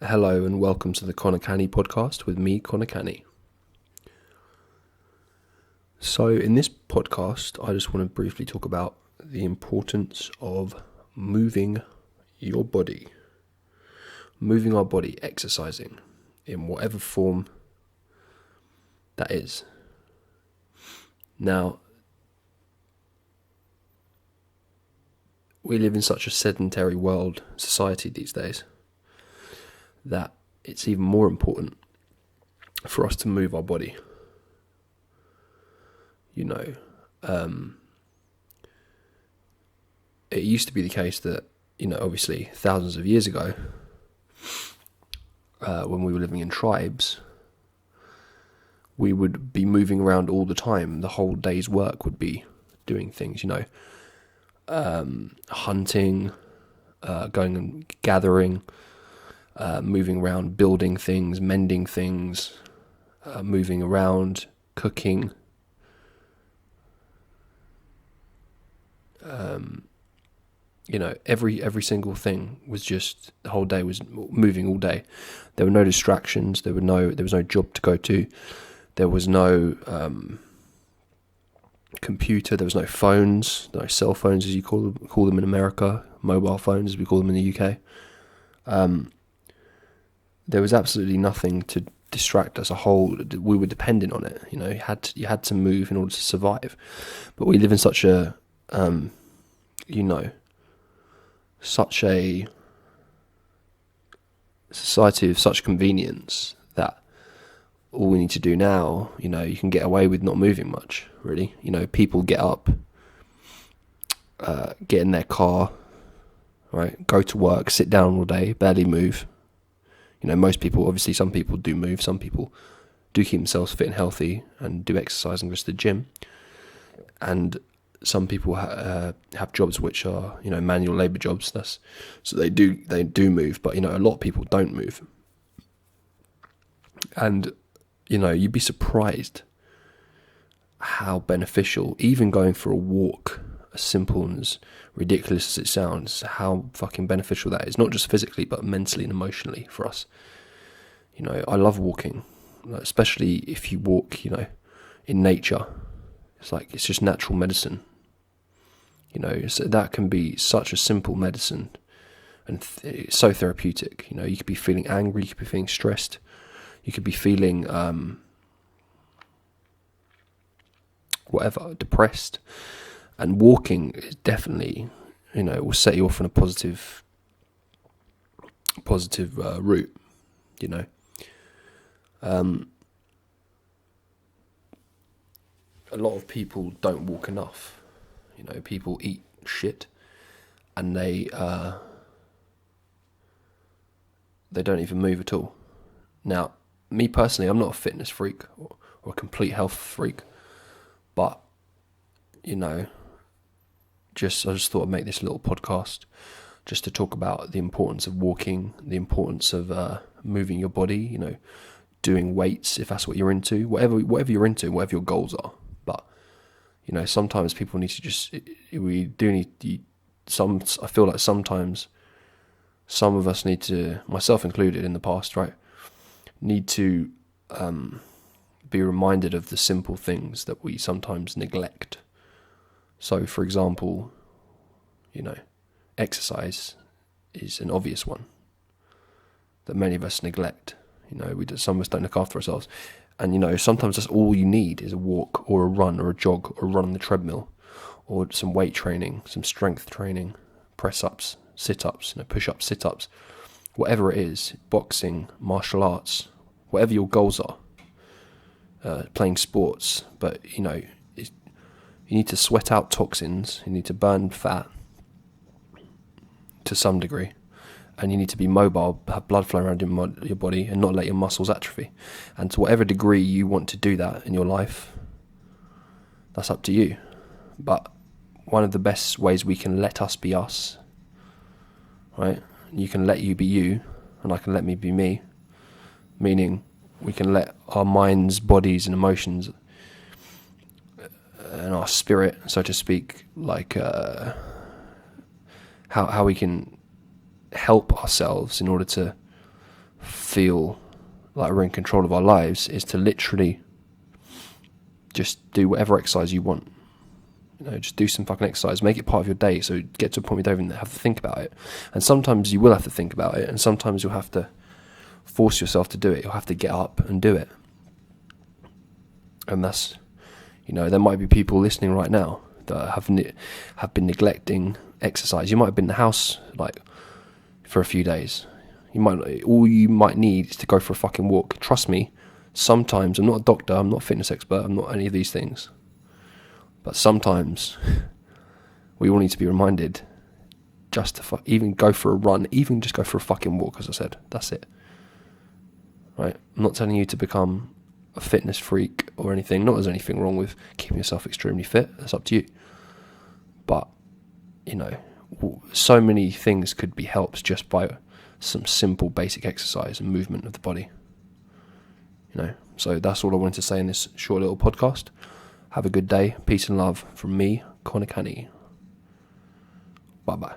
Hello and welcome to the Canney podcast with me, Canney. So in this podcast, I just want to briefly talk about the importance of moving your body, moving our body, exercising in whatever form that is. Now, we live in such a sedentary society these days, that it's even more important for us to move our body. It used to be the case that, obviously thousands of years ago, when we were living in tribes, we would be moving around all the time. The whole day's work would be doing things, hunting, going and gathering, moving around, building things, mending things, moving around, cooking. Every single thing was just, the whole day was moving all day. There were no distractions. There was no job to go to. There was no computer. There was no phones, no cell phones as you call them in America, mobile phones as we call them in the UK. There was absolutely nothing to distract us. We were dependent on it. You had to move in order to survive. But we live in such a such a society of such convenience that all we need to do now, you can get away with not moving much, really. People get up, get in their car, right, go to work, sit down all day, barely move. Most people, obviously some people do move, some people do keep themselves fit and healthy and do exercise and go to the gym. And some people have jobs which are, manual labour jobs. So they do move, but a lot of people don't move. And you'd be surprised how beneficial, even going for a walk, as simple and as ridiculous as it sounds, how fucking beneficial that is, not just physically but mentally and emotionally for us. I love walking, especially if you walk, in nature. It's just natural medicine. So that can be such a simple medicine and it's so therapeutic. You could be feeling angry, you could be feeling stressed, you could be feeling depressed, and walking is definitely, will set you off on a positive route. A lot of people don't walk enough. People eat shit, and they don't even move at all. Now, me personally, I'm not a fitness freak or a complete health freak, but I just thought I'd make this little podcast just to talk about the importance of walking, the importance of moving your body. Doing weights if that's what you're into, whatever you're into, whatever your goals are. But sometimes people need to I feel like sometimes some of us need to, myself included in the past, right, need to be reminded of the simple things that we sometimes neglect. So, for example, exercise is an obvious one that many of us neglect. Some of us don't look after ourselves. And, sometimes that's all you need is a walk or a run or a jog or a run on the treadmill or some weight training, some strength training, press-ups, sit-ups, push-ups, sit-ups, whatever it is, boxing, martial arts, whatever your goals are, playing sports. But, you need to sweat out toxins, you need to burn fat to some degree. And you need to be mobile, have blood flow around your body and not let your muscles atrophy. And to whatever degree you want to do that in your life, that's up to you. But one of the best ways we can let us be us, right? You can let you be you, and I can let me be me. Meaning we can let our minds, bodies and emotions and our spirit, so to speak, how we can help ourselves in order to feel like we're in control of our lives is to literally just do whatever exercise you want. Just do some fucking exercise, make it part of your day, so get to a point where you don't even have to think about it. And sometimes you will have to think about it, and sometimes you'll have to force yourself to do it. You'll have to get up and do it. And that's, there might be people listening right now that have been neglecting exercise. You might have been in the house for a few days. All you might need is to go for a fucking walk. Trust me, sometimes, I'm not a doctor, I'm not a fitness expert, I'm not any of these things, but sometimes we all need to be reminded just to even go for a run, even just go for a fucking walk, as I said. That's it. Right? I'm not telling you to become a fitness freak or anything. Not there's anything wrong with keeping yourself extremely fit. That's up to you. But, so many things could be helped just by some simple basic exercise and movement of the body. So that's all I wanted to say in this short little podcast. Have a good day. Peace and love from me, Conor Canney. Bye-bye.